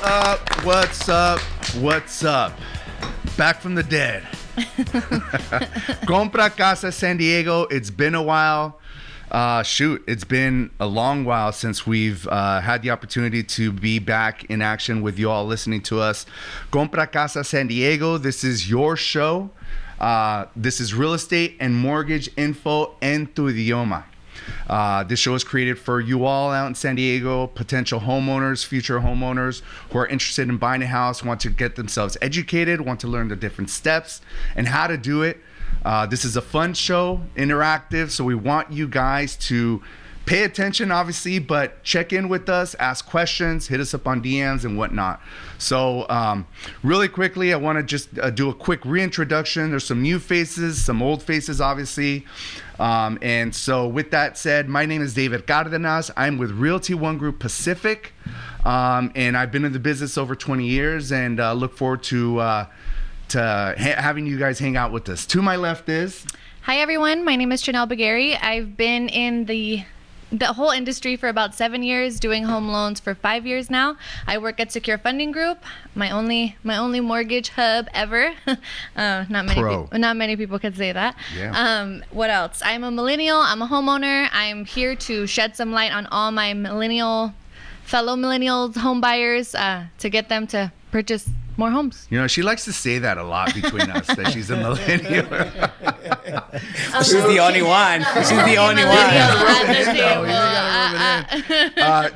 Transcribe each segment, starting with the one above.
up? What's up? What's up? Back from the dead. Compra Casa San Diego. It's been a while. It's been a long while since we've had the opportunity to be back in action with you all listening to us. Compra Casa San Diego. This is your show. This is real estate and mortgage info en tu idioma. This show is created for you all out in San Diego, potential homeowners, future homeowners who are interested in buying a house, want to get themselves educated, want to learn the different steps and how to do it. This is a fun show, interactive, so we want you guys to pay attention, obviously, but check in with us, ask questions, hit us up on DMs and whatnot. So really quickly, I want to just do a quick reintroduction. There's some new faces, some old faces, obviously. And so with that said, my name is David Cardenas. I'm with Realty One Group Pacific, and I've been in the business over 20 years and look forward to having you guys hang out with us. To my left is... Hi, everyone. My name is Chanel Bagari. I've been in the whole industry for about 7 years, doing home loans for 5 years now. I work at Secure Funding Group, my only mortgage hub ever. Not many people could say that. Yeah. What else? I'm a millennial. I'm a homeowner. I'm here to shed some light on all my fellow millennials, home buyers, to get them to purchase more homes. You know, she likes to say that a lot between us, that she's a millennial. She's the only one. She's the only one.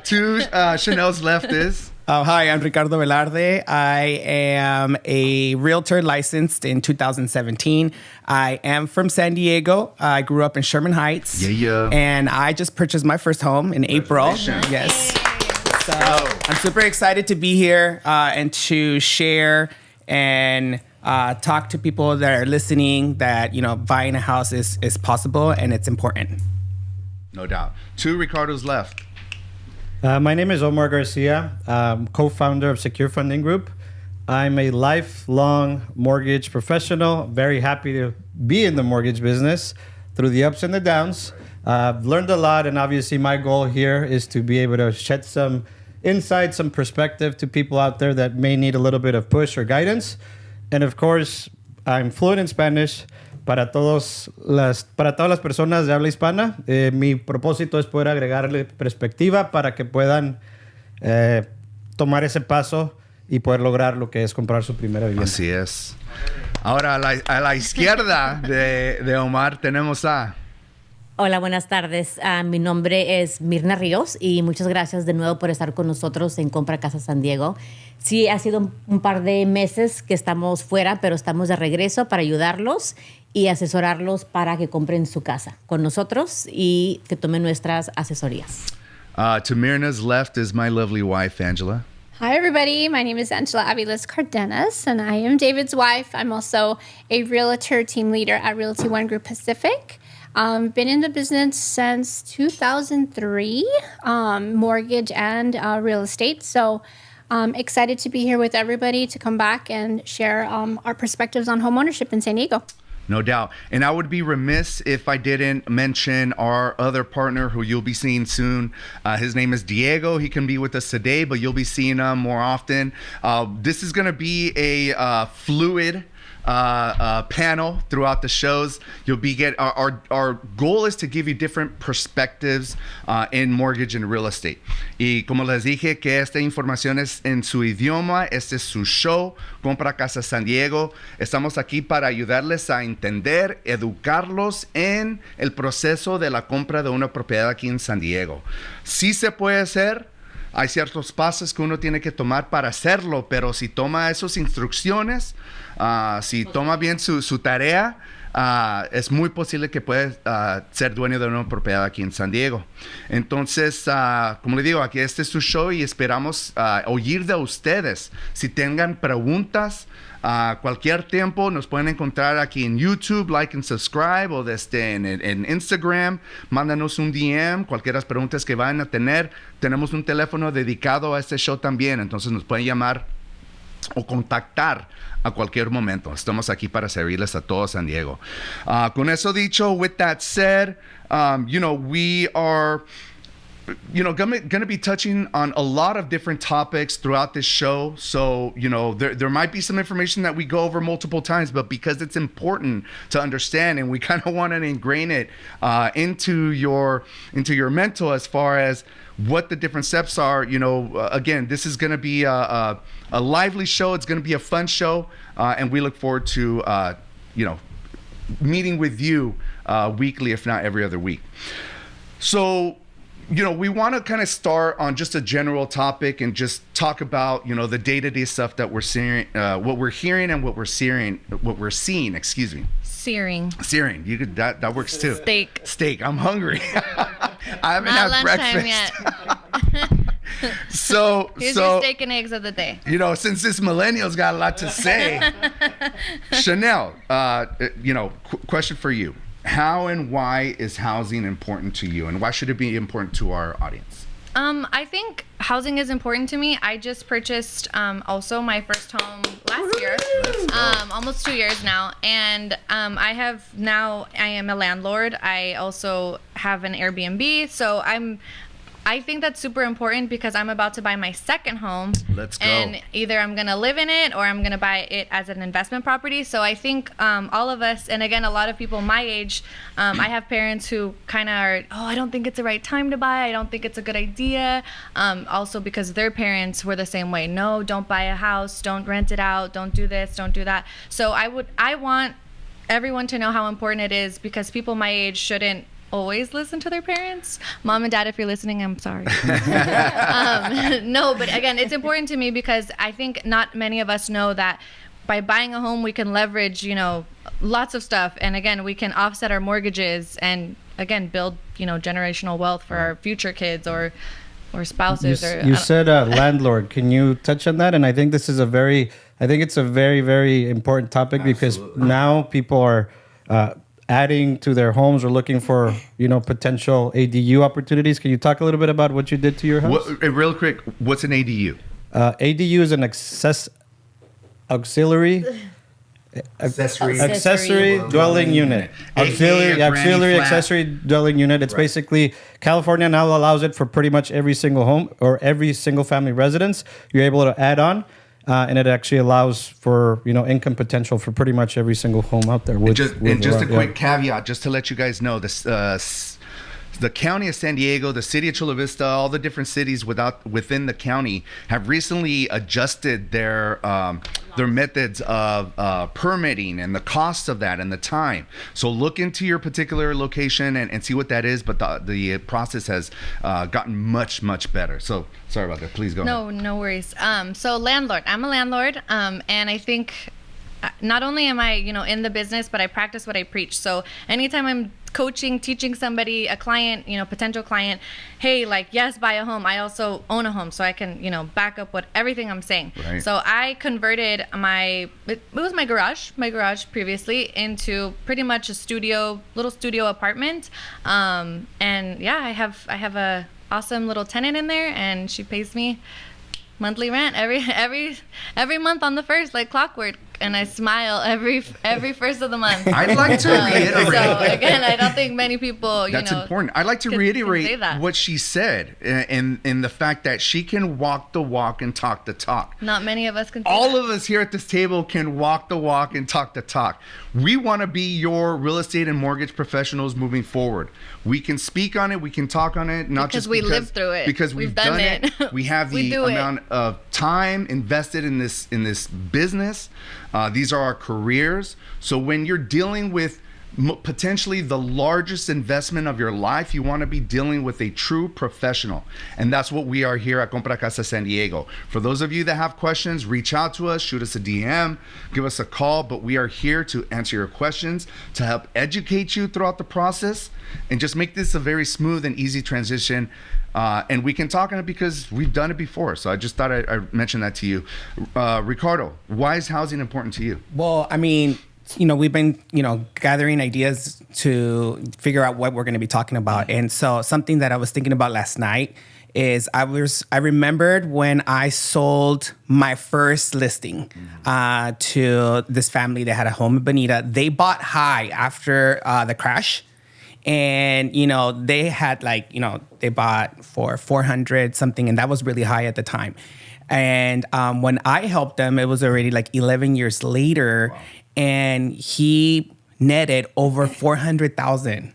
To Chanel's left is... Hi, I'm Ricardo Velarde. I am a realtor licensed in 2017. I am from San Diego. I grew up in Sherman Heights. Yeah. And I just purchased my first home in April. Yes. So I'm super excited to be here and to share and talk to people that are listening that, you know, buying a house is possible and it's important. No doubt. To Ricardo's left. My name is Omar Garcia, co-founder of Secure Funding Group. I'm a lifelong mortgage professional, very happy to be in the mortgage business through the ups and the downs. I've learned a lot, and obviously my goal here is to be able to shed some insight, some perspective to people out there that may need a little bit of push or guidance. And of course, I'm fluent in Spanish. Para todas las personas de habla hispana, mi propósito es poder agregarle perspectiva para que puedan tomar ese paso y poder lograr lo que es comprar su primera vivienda. Así es. Ahora, a la izquierda de Omar tenemos a... Hola, buenas tardes. Mi nombre es Mirna Ríos y muchas gracias de nuevo por estar con nosotros en Compra Casa San Diego. Sí, ha sido un par de meses que estamos fuera, pero estamos de regreso para ayudarlos y asesorarlos para que compren su casa con nosotros y que tomen nuestras asesorías. To Mirna's left is my lovely wife, Angela. Hi, everybody. My name is Angela Aviles Cardenas, and I am David's wife. I'm also a realtor team leader at Realty One Group Pacific. Been in the business since 2003, mortgage and real estate. So excited to be here with everybody to come back and share our perspectives on home ownership in San Diego. No doubt. And I would be remiss if I didn't mention our other partner who you'll be seeing soon. His name is Diego. He can be with us today, but you'll be seeing him more often. This is going to be a fluid panel throughout the shows. Our goal is to give you different perspectives in mortgage and real estate. Y como les dije que esta información es en su idioma, este es su show, Compra Casa San Diego. Estamos aquí para ayudarles a entender, educarlos en el proceso de la compra de una propiedad aquí en San Diego. Sí se puede hacer. Hay ciertos pasos que uno tiene que tomar para hacerlo, pero si toma esas instrucciones, si toma bien su tarea, es muy posible que pueda ser dueño de una propiedad aquí en San Diego. Entonces, como le digo, aquí este es su show y esperamos oír de ustedes. Si tengan preguntas, cualquier tiempo nos pueden encontrar aquí en YouTube, like and subscribe, o en Instagram. Mándanos un DM, cualquier preguntas que vayan a tener. Tenemos un teléfono dedicado a este show también, entonces nos pueden llamar o contactar a cualquier momento. Estamos aquí para servirles a todo San Diego. Con eso dicho, with that said, we are gonna be touching on a lot of different topics throughout this show. So, there might be some information that we go over multiple times, but because it's important to understand, and we kind of want to ingrain it into your mental as far as what the different steps are. Again, this is gonna be a lively show. It's gonna be a fun show, and we look forward to meeting with you weekly, if not every other week. So, we want to kind of start on just a general topic and just talk about, the day-to-day stuff that we're seeing, what we're hearing and what we're seeing, excuse me. Searing. You could, that works too. Steak. I'm hungry. I haven't Not had lunchtime breakfast. yet. Here's So your steak and eggs of the day. since this millennial's got a lot to say, Chanel, question for you. How and why is housing important to you, and why should it be important to our audience? I think housing is important to me. I just purchased also my first home last year, almost 2 years now, and I am a landlord. I also have an Airbnb, so I think that's super important because I'm about to buy my second home. Let's go. And either I'm going to live in it or I'm going to buy it as an investment property. So I think all of us, and again, a lot of people my age, I have parents who kind of are, I don't think it's the right time to buy. I don't think it's a good idea. Also because their parents were the same way. No, don't buy a house. Don't rent it out. Don't do this. Don't do that. So I want everyone to know how important it is because people my age shouldn't always listen to their parents. Mom and Dad, if you're listening, I'm sorry. No, but again, it's important to me because I think not many of us know that by buying a home, we can leverage, lots of stuff. And again, we can offset our mortgages and again, build, generational wealth for our future kids or spouses. You said landlord. Can you touch on that? And I think it's a very, very important topic. Absolutely. Because now people are adding to their homes or looking for, potential ADU opportunities. Can you talk a little bit about what you did to your house? Real quick, what's an ADU? ADU is an auxiliary dwelling unit. Auxiliary accessory dwelling unit. It's basically, California now allows it for pretty much every single home or every single family residence. You're able to add on. And it actually allows for, income potential for pretty much every single home out there. Just a quick caveat, just to let you guys know, this the county of San Diego, the city of Chula Vista, all the different cities within the county have recently adjusted their methods of permitting and the cost of that and the time. So look into your particular location and see what that is. But the process has gotten much, much better. So sorry about that. Please go ahead. No worries. So landlord, I'm a landlord. And I think not only am I, in the business, but I practice what I preach. So anytime I'm coaching, teaching somebody, a client, potential client, hey, yes, buy a home. I also own a home, so I can, back up everything I'm saying. Right. So I converted it was my garage previously into pretty much a little studio apartment. And yeah, I have a awesome little tenant in there, and she pays me monthly rent every month on the first, like clockwork. And I smile every first of the month. I'd like to reiterate. So again, I don't think many people, That's important. I'd like to reiterate what she said, in the fact that she can walk the walk and talk the talk. Not many of us can. All of us here at this table can walk the walk and talk the talk. We want to be your real estate and mortgage professionals moving forward. We can speak on it. We can talk on it. Not just because we lived through it. Because we've done it. We have the amount of time invested in this business. These are our careers. So when you're dealing with potentially the largest investment of your life, you want to be dealing with a true professional. And that's what we are here at Compra Casa San Diego. For those of you that have questions, reach out to us, shoot us a DM, give us a call. But we are here to answer your questions, to help educate you throughout the process, and just make this a very smooth and easy transition. And we can talk on it because we've done it before. So I just thought I'd mention that to you. Ricardo, why is housing important to you? Well, I mean, we've been, gathering ideas to figure out what we're going to be talking about. And so something that I was thinking about last night is I remembered when I sold my first listing to this family that had a home in Bonita. They bought high after the crash. And, they had they bought for 400 something, and that was really high at the time. And when I helped them, it was already 11 years later, and he netted over 400,000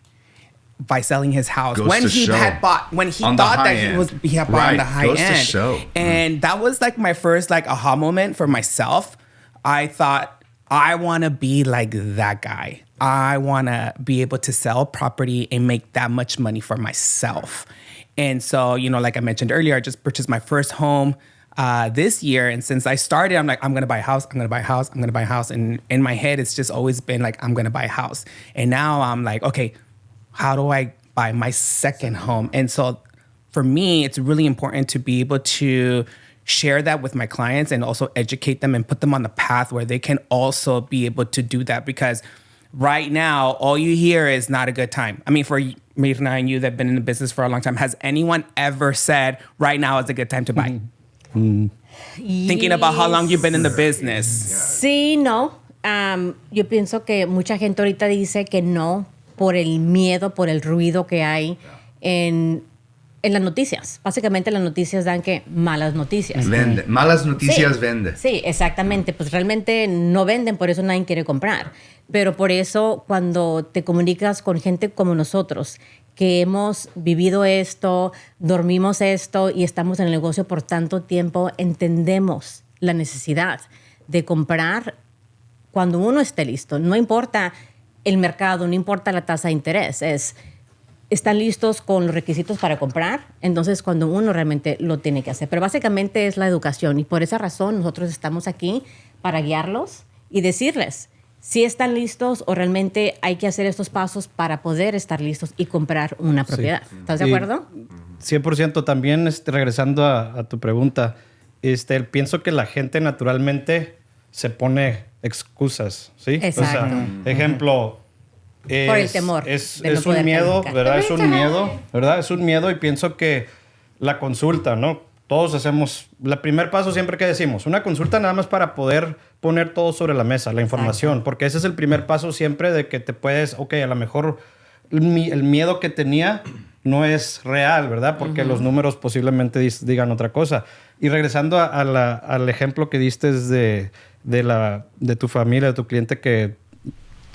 by selling his house Goes when to he show. had bought, when he On the thought high that end. he had bought on the high Goes to end. show. And that was my first aha moment for myself. I thought, I want to be like that guy. I want to be able to sell property and make that much money for myself. And so, like I mentioned earlier, I just purchased my first home this year. And since I started, I'm I'm going to buy a house. I'm going to buy a house. I'm going to buy a house. And in my head, it's just always been I'm going to buy a house. And now I'm okay, how do I buy my second home? And so for me, it's really important to be able to share that with my clients and also educate them and put them on the path where they can also be able to do that. Because right now, all you hear is not a good time. I mean, for Mirna and you that have been in the business for a long time, has anyone ever said right now is a good time to buy? Thinking about how long you've been in the business. Sí, no. Yo pienso que mucha gente ahorita dice que no por el miedo, por el ruido que hay en las noticias. Básicamente las noticias dan que malas noticias. Vende. Malas noticias Sí, vende. Sí, exactamente. Pues realmente no venden, por eso nadie quiere comprar. Pero por eso cuando te comunicas con gente como nosotros, que hemos vivido esto, dormimos esto y estamos en el negocio por tanto tiempo, entendemos la necesidad de comprar cuando uno esté listo. No importa el mercado, no importa la tasa de interés, están listos con los requisitos para comprar, entonces cuando uno realmente lo tiene que hacer. Pero básicamente es la educación y por esa razón nosotros estamos aquí para guiarlos y decirles si están listos o realmente hay que hacer estos pasos para poder estar listos y comprar una propiedad. Sí. ¿Estás de acuerdo? 100% también, regresando a tu pregunta, pienso que la gente naturalmente se pone excusas, ¿sí? Exacto. O sea, ejemplo, por el temor. Es de no un poder miedo, calificar. ¿verdad? Es un miedo, ¿verdad? Es un miedo y pienso que la consulta, ¿no? Todos hacemos, el primer paso siempre que decimos, una consulta nada más para poder poner todo sobre la mesa, la información, Exacto. porque ese es el primer paso siempre de que te puedes, a lo mejor el miedo que tenía no es real, ¿verdad? Porque los números posiblemente digan otra cosa. Y regresando al ejemplo que diste de tu familia, de tu cliente que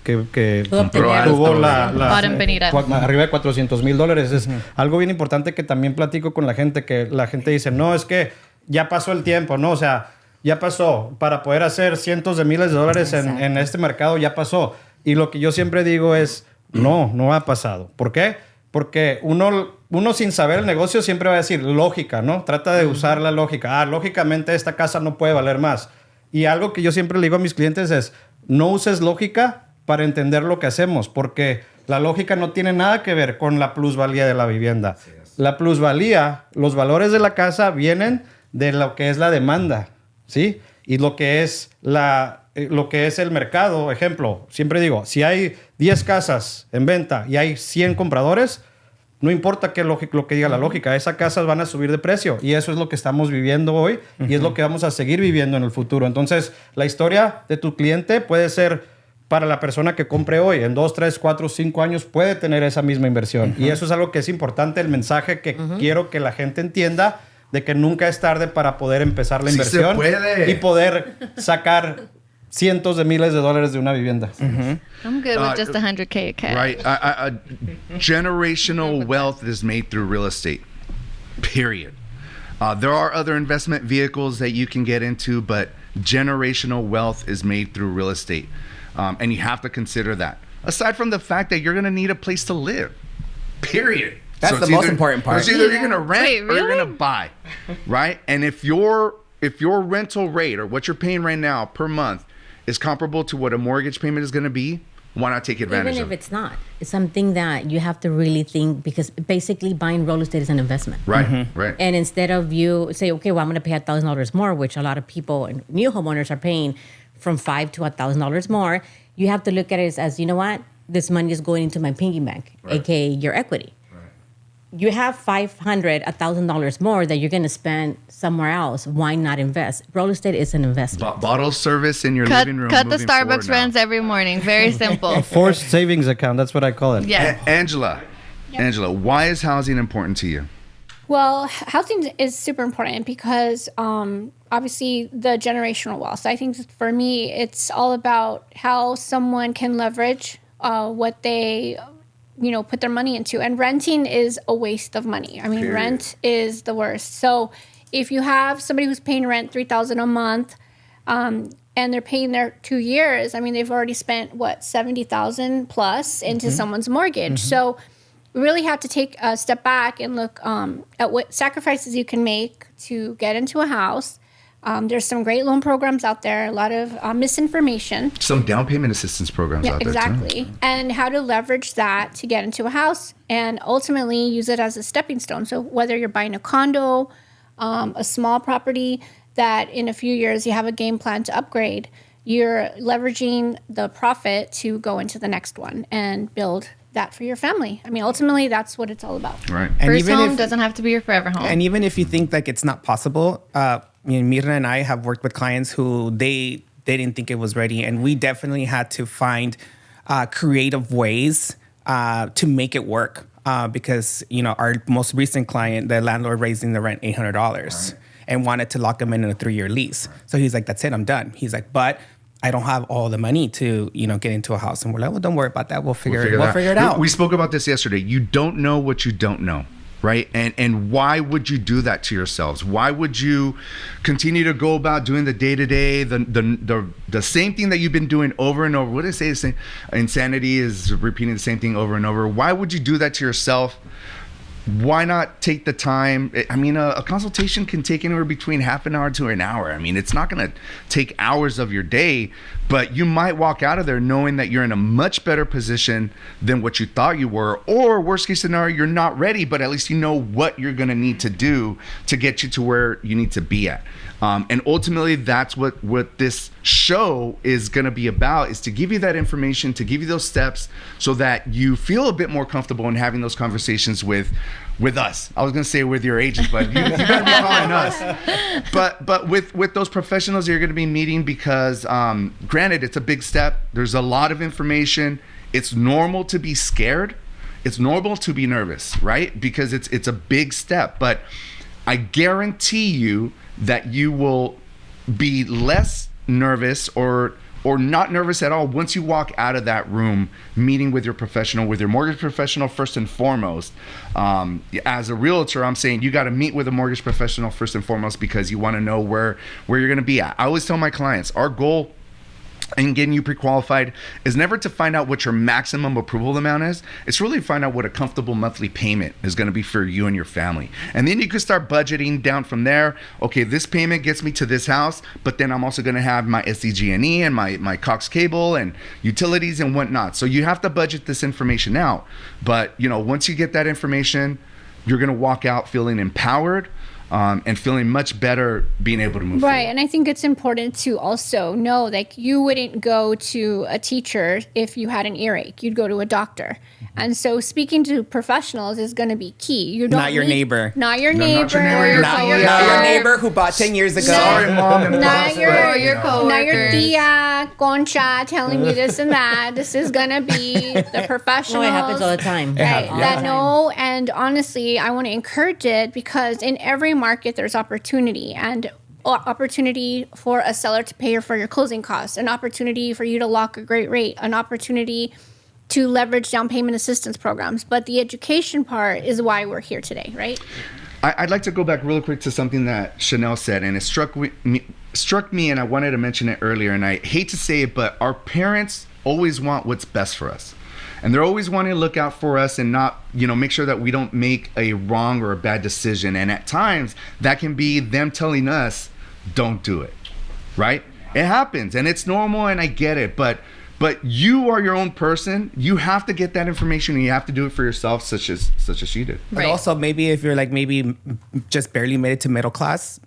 tuvo arriba de $400,000. Es algo bien importante que también platico con la gente, que la gente dice, no, es que ya pasó el tiempo, ¿no? O sea, ya pasó. Para poder hacer cientos de miles de dólares en este mercado, ya pasó. Y lo que yo siempre digo es, no ha pasado. ¿Por qué? Porque uno sin saber el negocio siempre va a decir lógica, ¿no? Trata de usar la lógica. Lógicamente esta casa no puede valer más. Y algo que yo siempre le digo a mis clientes es, no uses lógica para entender lo que hacemos, porque la lógica no tiene nada que ver con la plusvalía de la vivienda. La plusvalía, los valores de la casa vienen de lo que es la demanda, ¿sí? Y lo que es el mercado. Ejemplo, siempre digo, si hay 10 casas en venta y hay 100 compradores, no importa lo que diga la lógica, esas casas van a subir de precio. Y eso es lo que estamos viviendo hoy y es lo que vamos a seguir viviendo en el futuro. Entonces, la historia de tu cliente puede ser para la persona que compre hoy. En 2, 3, 4, 5 años puede tener esa misma inversión. Y eso es algo que es importante, el mensaje que quiero que la gente entienda, de que nunca es tarde para poder empezar la inversión y poder sacar cientos de miles de dólares de una vivienda. I'm good with just $100K a cash. Right. Generational wealth is made through real estate. Period. There are other investment vehicles that you can get into, but generational wealth is made through real estate. And you have to consider that. Aside from the fact that you're going to need a place to live. Period. That's the most important part. It's either you're going to rent Wait, or you're really? going to buy. Right? And if your rental rate or what you're paying right now per month is comparable to what a mortgage payment is going to be, why not take advantage Even of if it? it's not, it's something that you have to really think, because basically buying real estate is an investment. Right, right. And instead of you say, okay, well, I'm going to pay $1,000 more, which a lot of people, new homeowners are paying from $5,000 to $1,000 more, you have to look at it as, you know what? This money is going into my piggy bank, aka your equity. you have $1,000 more that you're going to spend somewhere else. Why not invest? Real estate is an investment. Bottle service in your living room. Cut the moving forward Starbucks now. rents every morning. Very simple. Forced savings account. That's what I call it. Yeah. Angela, why is housing important to you? Well, housing is super important because obviously the generational wealth. So I think for me, it's all about how someone can leverage what they, put their money into. And renting is a waste of money. I mean, Period. Rent is the worst. So if you have somebody who's paying rent $3,000 a month, and they're paying their 2 years, I mean, they've already spent $70,000 plus into someone's mortgage. So we really have to take a step back and look at what sacrifices you can make to get into a house. There's some great loan programs out there, a lot of misinformation. Some down payment assistance programs Yeah, out there exactly. too. And how to leverage that to get into a house and ultimately use it as a stepping stone. So whether you're buying a condo, a small property that in a few years you have a game plan to upgrade, you're leveraging the profit to go into the next one and build that for your family. I mean, ultimately, that's what it's all about. Right. And First even home if- doesn't have to be your forever home. And even if you think like it's not possible, Mirna and I have worked with clients who they didn't think it was ready, and we definitely had to find creative ways to make it work. Because our most recent client, the landlord raising the rent $800 and wanted to lock him in a 3-year lease. So he's like, "That's it, I'm done." He's like, "But I don't have all the money to get into a house." And we're like, "Well, don't worry about that. We'll figure it out." We spoke about this yesterday. You don't know what you don't know, right? And why would you do that to yourselves? Why would you continue to go about doing the day-to-day, the same thing that you've been doing over and over? What did I say? The same insanity is repeating the same thing over and over. Why would you do that to yourself? Why not take the time? I mean, a consultation can take anywhere between half an hour to an hour. I mean, it's not going to take hours of your day, but you might walk out of there knowing that you're in a much better position than what you thought you were. Or worst case scenario, you're not ready, but at least you know what you're going to need to do to get you to where you need to be at. And ultimately, that's what this show is going to be about, is to give you that information, to give you those steps so that you feel a bit more comfortable in having those conversations with us. I was going to say with your agent, but you better be calling us. But with those professionals you're going to be meeting, because granted, it's a big step. There's a lot of information. It's normal to be scared. It's normal to be nervous, right? Because it's a big step. But I guarantee you that you will be less nervous or not nervous at all once you walk out of that room meeting with your professional, with your mortgage professional first and foremost. As a realtor, I'm saying you got to meet with a mortgage professional first and foremost because you want to know where you're going to be at. I always tell my clients, our goal in getting you pre-qualified is never to find out what your maximum approval amount is. It's really to find out what a comfortable monthly payment is going to be for you and your family. And then you can start budgeting down from there. Okay, this payment gets me to this house, but then I'm also going to have my SDG&E and my Cox cable and utilities and whatnot. So you have to budget this information out. But once you get that information, you're going to walk out feeling empowered, and feeling much better being able to move Right. forward. And I think it's important to also know, like, you wouldn't go to a teacher if you had an earache. You'd go to a doctor. And so speaking to professionals is going to be key. You don't Not your neighbor. Not your No, neighbor. not your neighbor, Or your Not coworker. your neighbor who bought 10 years ago. Sorry, mom and Not pop. your, but, your coworkers. not your tia, Concha telling you this and that. This is going to be the professionals. No, it happens all the time. Right, All the that time. know, and honestly, I want to encourage it because in every market there's opportunity, and opportunity for a seller to pay for your closing costs, an opportunity for you to lock a great rate, an opportunity to leverage down payment assistance programs. But the education part is why we're here today, right? I'd like to go back real quick to something that Chanel said, and it struck me, and I wanted to mention it earlier, and I hate to say it, but our parents always want what's best for us. And they're always wanting to look out for us and not, make sure that we don't make a wrong or a bad decision. And at times, that can be them telling us, don't do it, right? It happens, and it's normal, and I get it, but you are your own person. You have to get that information, and you have to do it for yourself, such as she did. But Right. also, maybe if you're like maybe just barely made it to middle class,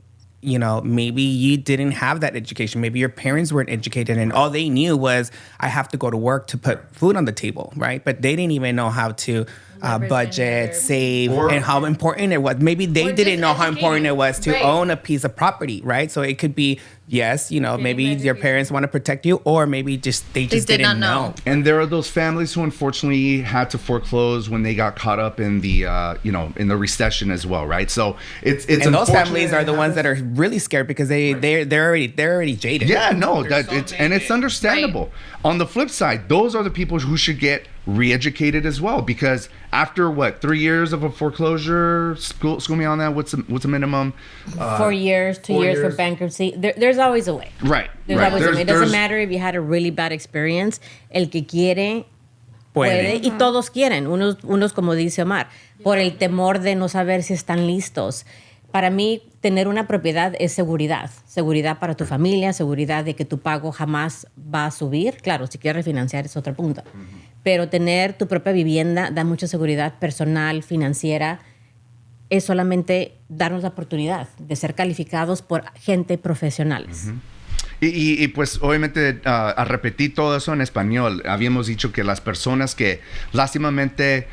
maybe you didn't have that education. Maybe your parents weren't educated and all they knew was, I have to go to work to put food on the table, right? But they didn't even know how to budget, or- save, and how important it was. Maybe they Or didn't just know how important it was to Right. own a piece of property, right? So it could be, yes, maybe your parents want to protect you, or maybe they just did didn't not know. know. And there are those families who unfortunately had to foreclose when they got caught up in the, in the recession as well, right? So it's And those unfortunate families are the ones that are really scared because they're already jaded. Yeah, no, it's understandable. On the flip side, those are the people who should get re-educated as well, because after 3 years of a foreclosure, school me on that. What's the minimum? 4 years, 2 4 years for years. bankruptcy. There's always a way. Right. There's right. always a way. It doesn't There's- matter if you had a really bad experience. El que quiere Puede. puede, y todos quieren. Unos como dice Omar, por el temor de no saber si están listos. Para mí, tener una propiedad es seguridad. Seguridad para tu familia, seguridad de que tu pago jamás va a subir. Claro, si quieres refinanciar es otro punto. Pero tener tu propia vivienda da mucha seguridad personal, financiera. Es solamente darnos la oportunidad de ser calificados por gente profesionales. Y pues obviamente a repetir todo eso en español, habíamos dicho que las personas que lástimamente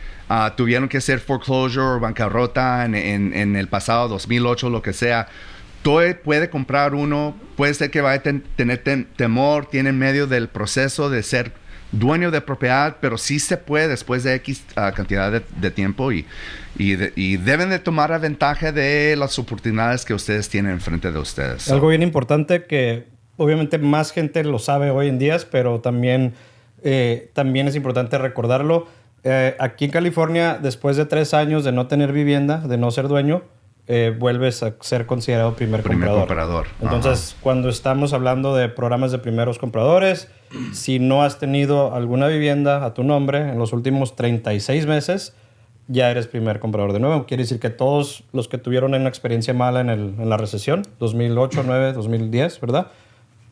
tuvieron que hacer foreclosure o bancarrota en el pasado 2008, lo que sea, todo puede comprar uno, puede ser que vaya a tener temor, tiene en medio del proceso de ser dueño de propiedad, pero sí se puede después de X cantidad de tiempo y deben de tomar ventaja de las oportunidades que ustedes tienen enfrente de ustedes. Algo bien importante que obviamente más gente lo sabe hoy en día, pero también es importante recordarlo. Aquí en California, después de 3 años de no tener vivienda, de no ser dueño, vuelves a ser considerado primer comprador. Entonces, cuando estamos hablando de programas de primeros compradores, si no has tenido alguna vivienda a tu nombre en los últimos 36 meses, ya eres primer comprador de nuevo. Quiere decir que todos los que tuvieron una experiencia mala en la recesión, 2008, 2009, 2010, ¿verdad?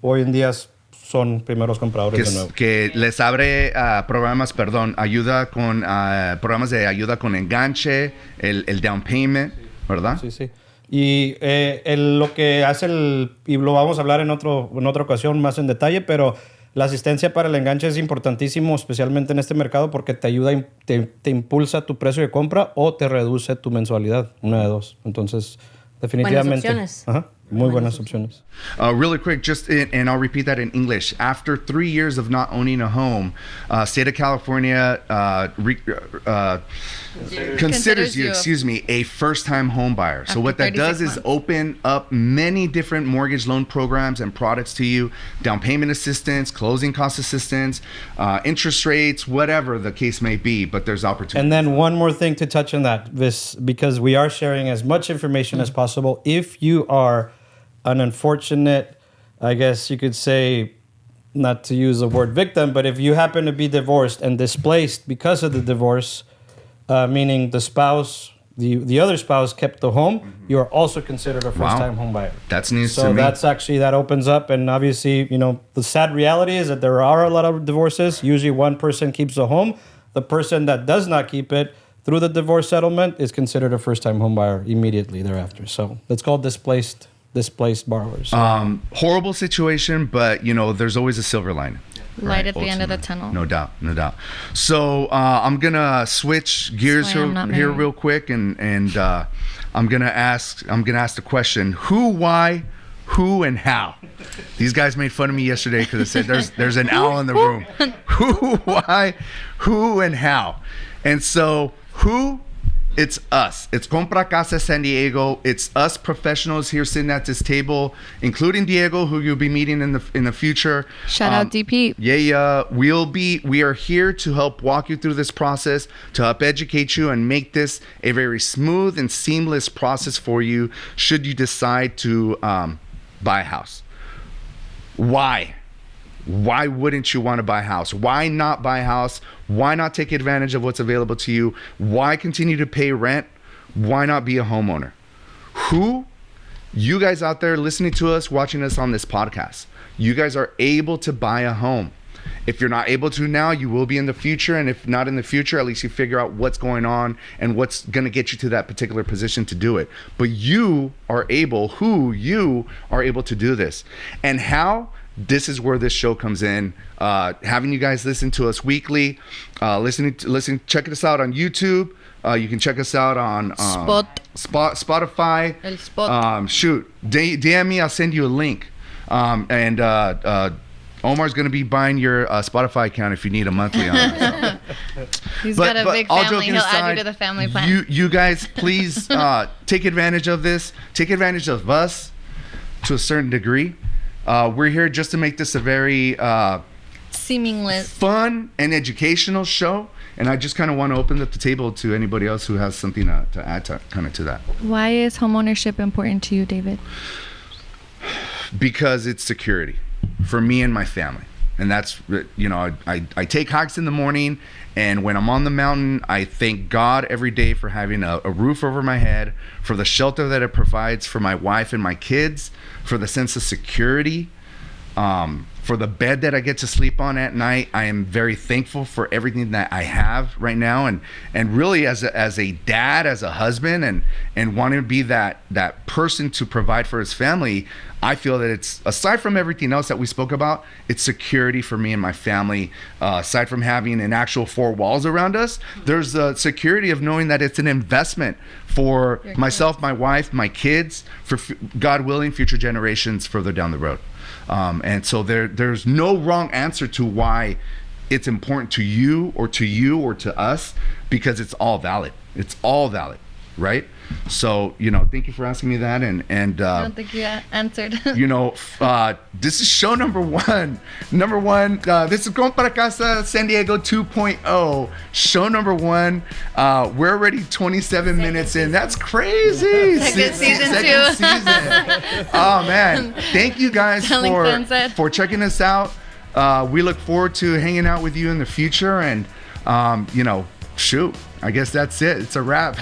Hoy en día son primeros compradores de nuevo. Que les abre ayuda con programas de ayuda con enganche, el down payment, ¿verdad? Sí, sí. Y lo que hace y lo vamos a hablar en otra ocasión más en detalle, pero la asistencia para el enganche es importantísimo, especialmente en este mercado, porque te ayuda, te impulsa tu precio de compra o te reduce tu mensualidad, una de dos. Entonces, definitivamente. Buenas opciones. Ajá, muy buenas opciones. Really quick, and I'll repeat that in English. After 3 years of not owning a home, state of California considers you, a first-time home buyer. So what that does is open up many different mortgage loan programs and products to you, down payment assistance, closing cost assistance, interest rates, whatever the case may be, but there's opportunity. And then one more thing to touch on that, because we are sharing as much information as possible. If you are an unfortunate, I guess you could say, not to use the word victim, but if you happen to be divorced and displaced because of the divorce, meaning the spouse, the other spouse kept the home, you are also considered a first-time home buyer. That's news to So me. that opens up, and obviously, the sad reality is that there are a lot of divorces. Usually one person keeps the home. The person that does not keep it through the divorce settlement is considered a first-time home buyer immediately thereafter. So it's called displaced borrowers. Horrible situation, but there's always a silver lining. Light at the end of the tunnel. No doubt. So I'm gonna switch gears That's why I'm not here married. real quick, and I'm gonna ask the question: who, why, who, and how. These guys made fun of me yesterday because I said there's an owl in the room. Who, why, who, and how. And so who? It's us. It's Compra Casa San Diego. It's us professionals here sitting at this table, including Diego, who you'll be meeting in the future. Shout out DP. Yeah. We are here to help walk you through this process, to help educate you and make this a very smooth and seamless process for you should you decide to buy a house. Why? Why wouldn't you want to buy a house? Why not buy a house? Why not take advantage of what's available to you? Why continue to pay rent? Why not be a homeowner? Who? You guys out there listening to us, watching us on this podcast, you guys are able to buy a home. If you're not able to now, you will be in the future. And if not in the future, at least you figure out what's going on and what's going to get you to that particular position to do it. But you are able to do this. And how? this is where this show comes in. Having you guys listen to us weekly, checking us out on YouTube. You can check us out on Spotify. El spot. DM me. I'll send you a link. And Omar's going to be buying your Spotify account if you need a monthly on it. So. He's got a big all family. joking He'll add aside, you to the family plan. You guys, please take advantage of this. Take advantage of us to a certain degree. We're here just to make this a very Seamless. fun and educational show. And I just kind of want to open up the table to anybody else who has something to add to that. Why is homeownership important to you, David? Because it's security for me and my family. And that's, I take hikes in the morning, and when I'm on the mountain, I thank God every day for having a roof over my head, for the shelter that it provides for my wife and my kids, for the sense of security, for the bed that I get to sleep on at night. I am very thankful for everything that I have right now, and really as a dad, as a husband, and wanting to be that person to provide for his family. I feel that it's, aside from everything else that we spoke about, it's security for me and my family. Aside from having an actual four walls around us, there's the security of knowing that it's an investment for myself, my wife, my kids, for God willing, future generations further down the road. And so there's no wrong answer to why it's important to you or to us, because it's all valid. It's all valid, right? So, thank you for asking me that. And I don't think you answered. This is show number one. This is Compra Casa San Diego 2.0. Show number one. We're already 27 minutes in. That's crazy. Second season. Oh, man. Thank you guys for checking us out. We look forward to hanging out with you in the future. And, I guess that's it. It's a wrap.